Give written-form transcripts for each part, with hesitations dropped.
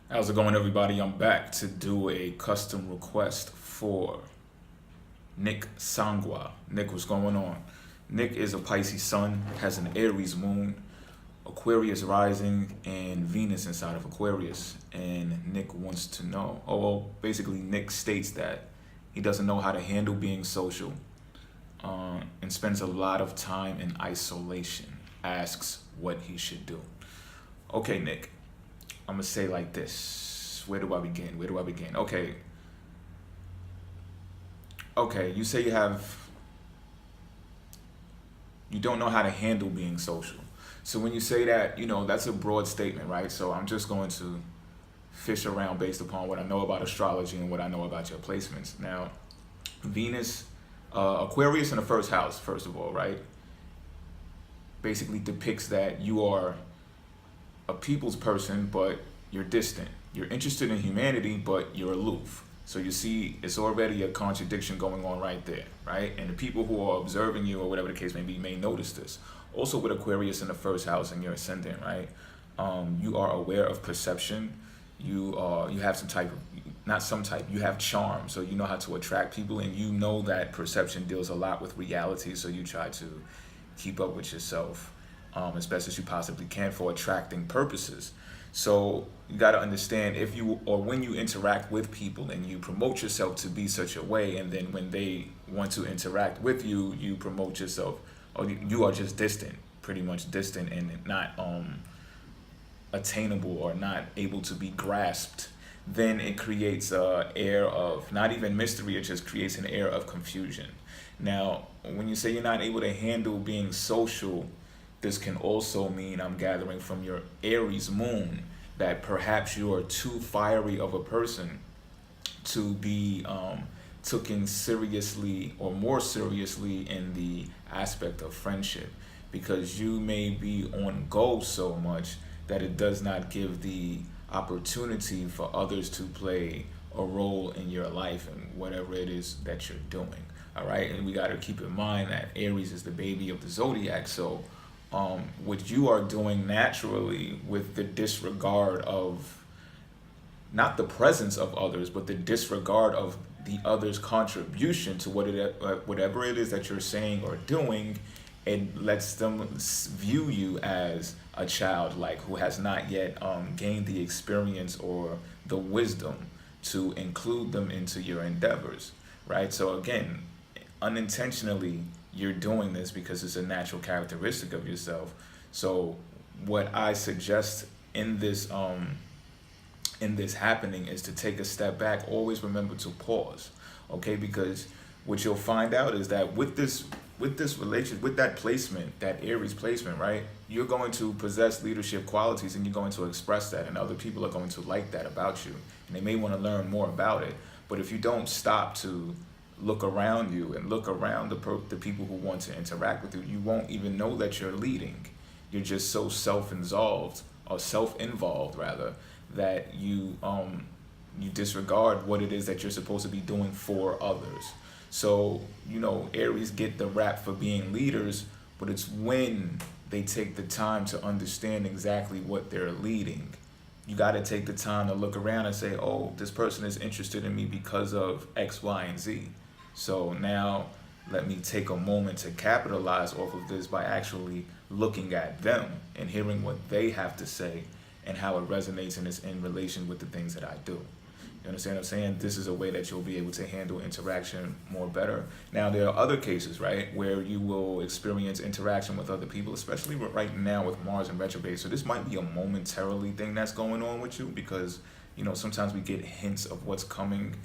How's it going, everybody? I'm back to do a custom request for Nick Sangwa. Nick, what's going on? Nick is a Pisces sun, has an Aries moon, Aquarius rising, and Venus inside of Aquarius. And Nick wants to know. Basically, Nick states that he doesn't know how to handle being social and spends a lot of time in isolation. Asks what he should do. Okay, Nick, I'm gonna say like this. Where do I begin? Where do I begin? Okay. You say you don't know how to handle being social. So when you say that, that's a broad statement, right? So I'm just going to fish around based upon what I know about astrology and what I know about your placements. Now, Venus, Aquarius in the first house, first of all, right? Basically depicts that you are a people's person, but you're distant. You're interested in humanity, but you're aloof. So you see, it's already a contradiction going on right there, right? And the people who are observing you, or whatever the case may be, may notice this. Also, with Aquarius in the first house and your ascendant, right? You are aware of perception. You have some type of, not some type, you have charm. So you know how to attract people, and you know that perception deals a lot with reality. So you try to keep up with yourself as best as you possibly can for attracting purposes. So you got to understand, if you or when you interact with people and you promote yourself to be such a way, and then when they want to interact with you, you promote yourself, or you are just distant, pretty much distant, and not attainable or not able to be grasped, then it creates a air of not even mystery, it just creates an air of confusion. Now, when you say you're not able to handle being social, this can also mean, I'm gathering from your Aries moon, that perhaps you are too fiery of a person to be taken seriously or more seriously in the aspect of friendship, because you may be on go so much that it does not give the opportunity for others to play a role in your life and whatever it is that you're doing. All right, and we got to keep in mind that Aries is the baby of the zodiac. So what you are doing naturally, with the disregard of not the presence of others, but the disregard of the other's contribution to whatever it is that you're saying or doing, it lets them view you as a child, like who has not yet gained the experience or the wisdom to include them into your endeavors, right? So again, unintentionally, you're doing this because it's a natural characteristic of yourself. So what I suggest in this happening is to take a step back. Always remember to pause, okay? Because what you'll find out is that with this relation, with that placement, that Aries placement, right, you're going to possess leadership qualities, and you're going to express that, and other people are going to like that about you, and they may want to learn more about it. But if you don't stop to look around you and look around the people who want to interact with you, you won't even know that you're leading. You're just so self-involved, or self-involved rather, that you disregard what it is that you're supposed to be doing for others. So, Aries get the rap for being leaders, but it's when they take the time to understand exactly what they're leading. You got to take the time to look around and say, oh, this person is interested in me because of X, Y, and Z. So now let me take a moment to capitalize off of this by actually looking at them and hearing what they have to say and how it resonates and is in relation with the things that I do. You understand what I'm saying? This is a way that you'll be able to handle interaction more better. Now, there are other cases, right, where you will experience interaction with other people, especially right now with Mars in retrograde. So this might be a momentarily thing that's going on with you, because, sometimes we get hints of what's coming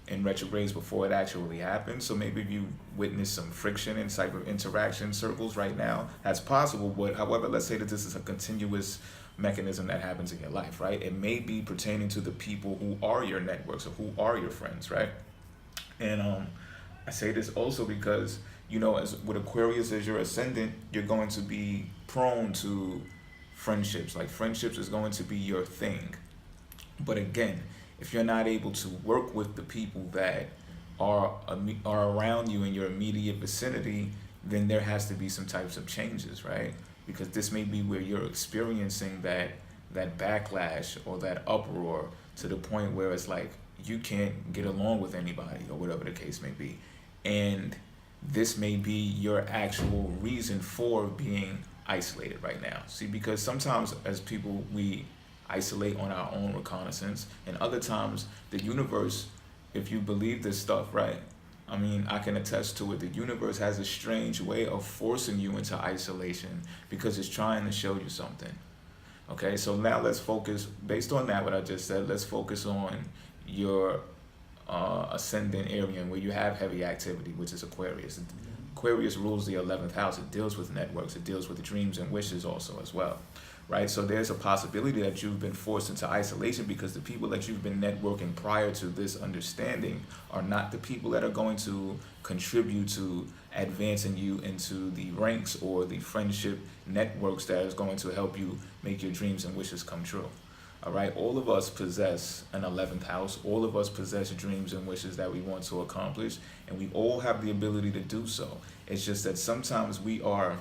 in retrogrades before it actually happens. So maybe if you witness some friction in type of interaction circles right now, that's possible. But however, let's say that this is a continuous mechanism that happens in your life, right? It may be pertaining to the people who are your networks or who are your friends, right? And I say this also because, as with Aquarius as your ascendant, you're going to be prone to friendships. Like, friendships is going to be your thing. But again, if you're not able to work with the people that are around you in your immediate vicinity, then there has to be some types of changes, right? Because this may be where you're experiencing that that backlash or that uproar to the point where it's like you can't get along with anybody or whatever the case may be. And this may be your actual reason for being isolated right now. See, because sometimes as people, we isolate on our own reconnaissance, and other times the universe, if you believe this stuff, right? I mean, I can attest to it. The universe has a strange way of forcing you into isolation because it's trying to show you something. Okay, so now let's focus, based on that, what I just said, let's focus on your ascendant Arian, where you have heavy activity, which is Aquarius. Aquarius rules the 11th house. It deals with networks. It deals with dreams and wishes also as well, right? So there's a possibility that you've been forced into isolation because the people that you've been networking prior to this understanding are not the people that are going to contribute to advancing you into the ranks or the friendship networks that is going to help you make your dreams and wishes come true. All right, all of us possess an 11th house. All of us possess dreams and wishes that we want to accomplish, and we all have the ability to do so. It's just that sometimes we are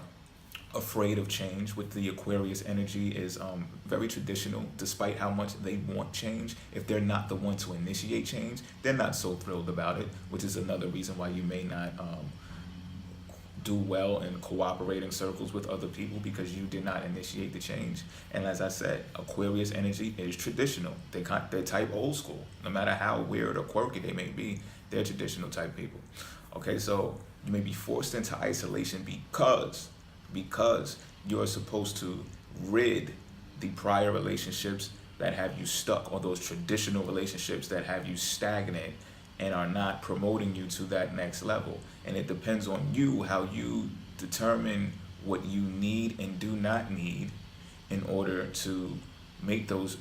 afraid of change. With the Aquarius energy is very traditional. Despite how much they want change, if they're not the one to initiate change, they're not so thrilled about it, which is another reason why you may not do well in cooperating circles with other people, because you did not initiate the change. And as I said, Aquarius energy is traditional. They're type old school. No matter how weird or quirky they may be, they're traditional type people. Okay, so you may be forced into isolation because you're supposed to rid the prior relationships that have you stuck, or those traditional relationships that have you stagnant and are not promoting you to that next level. And it depends on you how you determine what you need and do not need in order to make those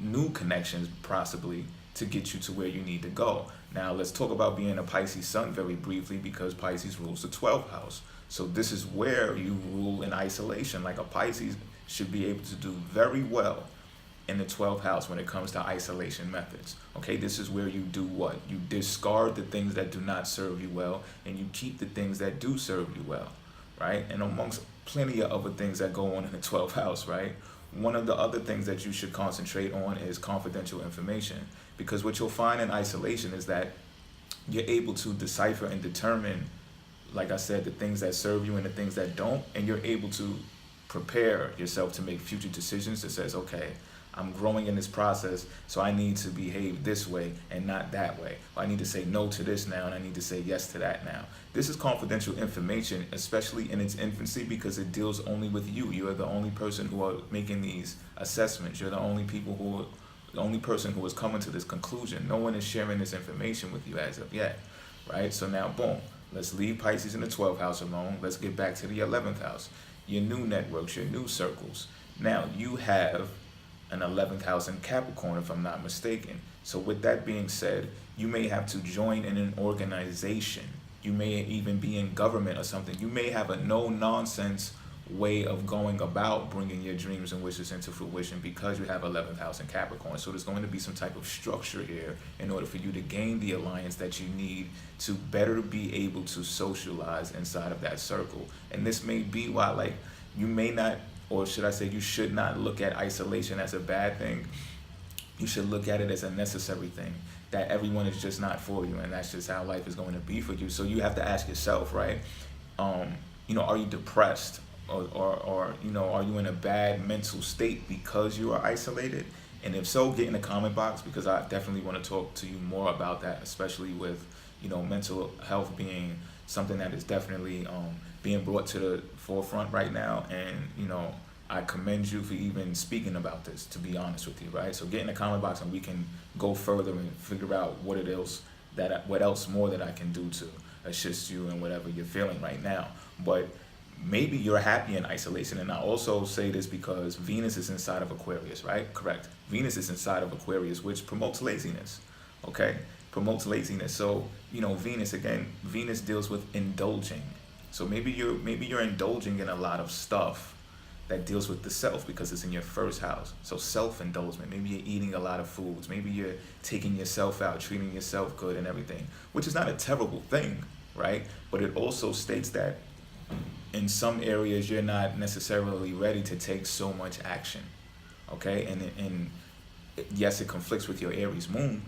new connections, possibly to get you to where you need to go. Now let's talk about being a Pisces sun very briefly, because Pisces rules the 12th house. So this is where you rule in isolation. Like a Pisces should be able to do very well in the 12th house when it comes to isolation methods. Okay, this is where you do what? You discard the things that do not serve you well, and you keep the things that do serve you well, right? And amongst plenty of other things that go on in the 12th house, right? One of the other things that you should concentrate on is confidential information, because what you'll find in isolation is that you're able to decipher and determine, like I said, the things that serve you and the things that don't, and you're able to prepare yourself to make future decisions that says, okay, I'm growing in this process, so I need to behave this way and not that way. Or I need to say no to this now, and I need to say yes to that now. This is confidential information, especially in its infancy, because it deals only with you. You are the only person who are making these assessments. You're the only person who is coming to this conclusion. No one is sharing this information with you as of yet, right? So now, boom, let's leave Pisces in the 12th house alone. Let's get back to the 11th house. Your new networks, your new circles. Now, you have an 11th house in Capricorn, if I'm not mistaken. So with that being said, you may have to join in an organization. You may even be in government or something. You may have a no-nonsense way of going about bringing your dreams and wishes into fruition because you have 11th house in Capricorn. So there's going to be some type of structure here in order for you to gain the alliance that you need to better be able to socialize inside of that circle. And this may be why, like, you may not, or should I say, you should not look at isolation as a bad thing. You should look at it as a necessary thing, that everyone is just not for you, and that's just how life is going to be for you. So you have to ask yourself, right, are you depressed? Or are you in a bad mental state because you are isolated? And if so, get in the comment box, because I definitely want to talk to you more about that, especially with, mental health being something that is definitely being brought to the forefront right now. And, I commend you for even speaking about this, to be honest with you, right? So get in the comment box and we can go further and figure out what else more that I can do to assist you in whatever you're feeling right now. But maybe you're happy in isolation. And I also say this because Venus is inside of Aquarius, right? Correct. Venus is inside of Aquarius, which promotes laziness, okay? Promotes laziness. So, Venus deals with indulging. So maybe you're indulging in a lot of stuff that deals with the self because it's in your first house. So self-indulgement. Maybe you're eating a lot of foods. Maybe you're taking yourself out, treating yourself good and everything, which is not a terrible thing, right? But it also states that in some areas you're not necessarily ready to take so much action, Okay, and yes, it conflicts with your Aries moon.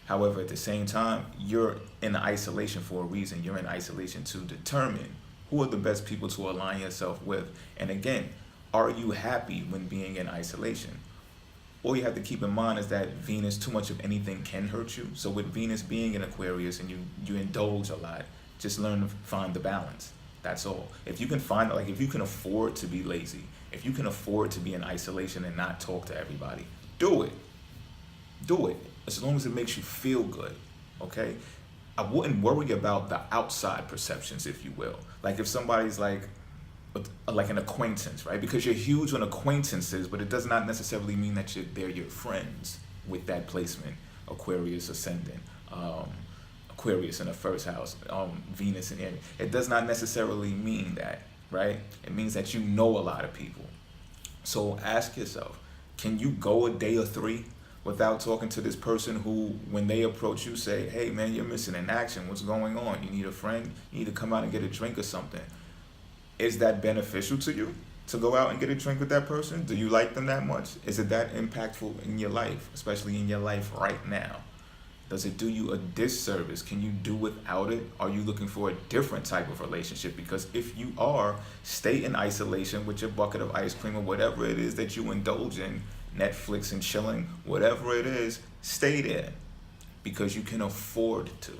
However, at the same time, you're in isolation for a reason. You're in isolation to determine who are the best people to align yourself with. And again, are you happy when being in isolation? All you have to keep in mind is that Venus, too much of anything can hurt you. So with Venus being in Aquarius and you indulge a lot, just learn to find the balance. That's all. If you can find, like, if you can afford to be lazy, if you can afford to be in isolation and not talk to everybody, do it. Do it. As long as it makes you feel good, okay? I wouldn't worry about the outside perceptions, if you will. Like if somebody's like an acquaintance, right? Because you're huge on acquaintances, but it does not necessarily mean that they're your friends with that placement. Aquarius ascendant, Aquarius in the first house, Venus in Aries. It does not necessarily mean that, right? It means that you know a lot of people. So ask yourself, can you go a day or 3 without talking to this person who, when they approach you, say, hey man, you're missing in action. What's going on? You need a friend? You need to come out and get a drink or something. Is that beneficial to you to go out and get a drink with that person? Do you like them that much? Is it that impactful in your life, especially in your life right now? Does it do you a disservice? Can you do without it? Are you looking for a different type of relationship? Because if you are, stay in isolation with your bucket of ice cream or whatever it is that you indulge in, Netflix and chilling, whatever it is, stay there because you can afford to.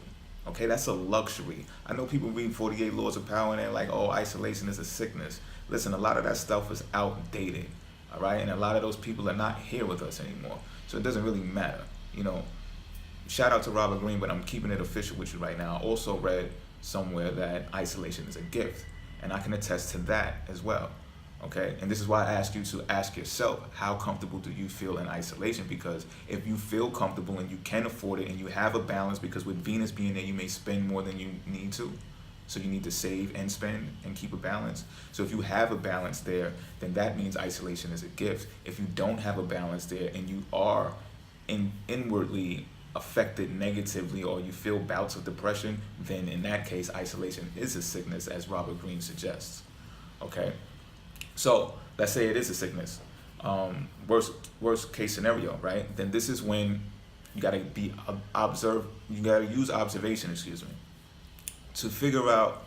Okay, that's a luxury. I know people read 48 Laws of Power and they're like, oh, isolation is a sickness. Listen, a lot of that stuff is outdated, all right? And a lot of those people are not here with us anymore. So it doesn't really matter. You know, shout out to Robert Greene, but I'm keeping it official with you right now. I also read somewhere that isolation is a gift, and I can attest to that as well. Okay, and this is why I ask you to ask yourself, how comfortable do you feel in isolation? Because if you feel comfortable and you can afford it and you have a balance, because with Venus being there, you may spend more than you need to. So you need to save and spend and keep a balance. So if you have a balance there, then that means isolation is a gift. If you don't have a balance there and you are inwardly affected negatively or you feel bouts of depression, then in that case, isolation is a sickness, as Robert Greene suggests. Okay? So let's say it is a sickness. Worst case scenario, right? Then this is when you gotta you gotta use observation, to figure out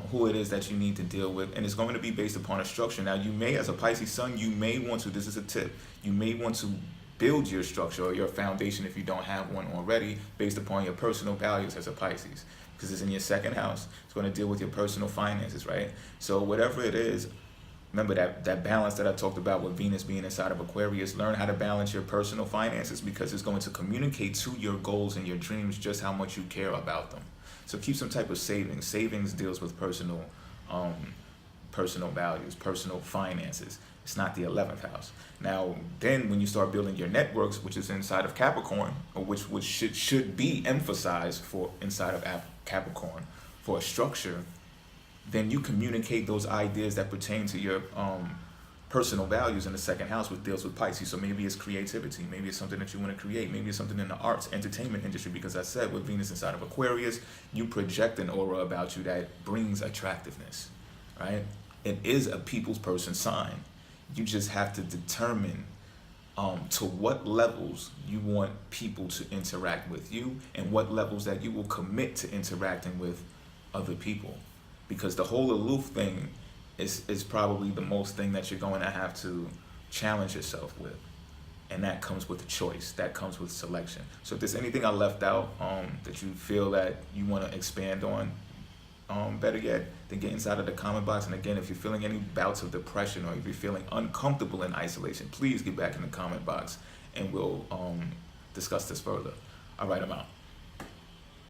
who it is that you need to deal with, and it's going to be based upon a structure. Now, you may, as a Pisces sun, you may want to. This is a tip. You may want to build your structure or your foundation if you don't have one already, based upon your personal values as a Pisces, because it's in your second house. It's going to deal with your personal finances, right? So whatever it is. Remember that balance that I talked about with Venus being inside of Aquarius. Learn how to balance your personal finances because it's going to communicate to your goals and your dreams just how much you care about them. So keep some type of savings. Savings deals with personal values, personal finances. It's not the 11th house. Now, then when you start building your networks, which is inside of Capricorn, or which should be emphasized for inside of Capricorn for a structure, then you communicate those ideas that pertain to your personal values in the second house, which deals with Pisces. So maybe it's creativity, maybe it's something that you want to create, maybe it's something in the arts, entertainment industry, because I said with Venus inside of Aquarius, you project an aura about you that brings attractiveness, right? It is a people's person sign. You just have to determine to what levels you want people to interact with you and what levels that you will commit to interacting with other people. Because the whole aloof thing is probably the most thing that you're going to have to challenge yourself with. And that comes with choice. That comes with selection. So if there's anything I left out that you feel that you want to expand on, better yet, then get inside of the comment box. And again, if you're feeling any bouts of depression or if you're feeling uncomfortable in isolation, please get back in the comment box and we'll discuss this further. All right, I'm out.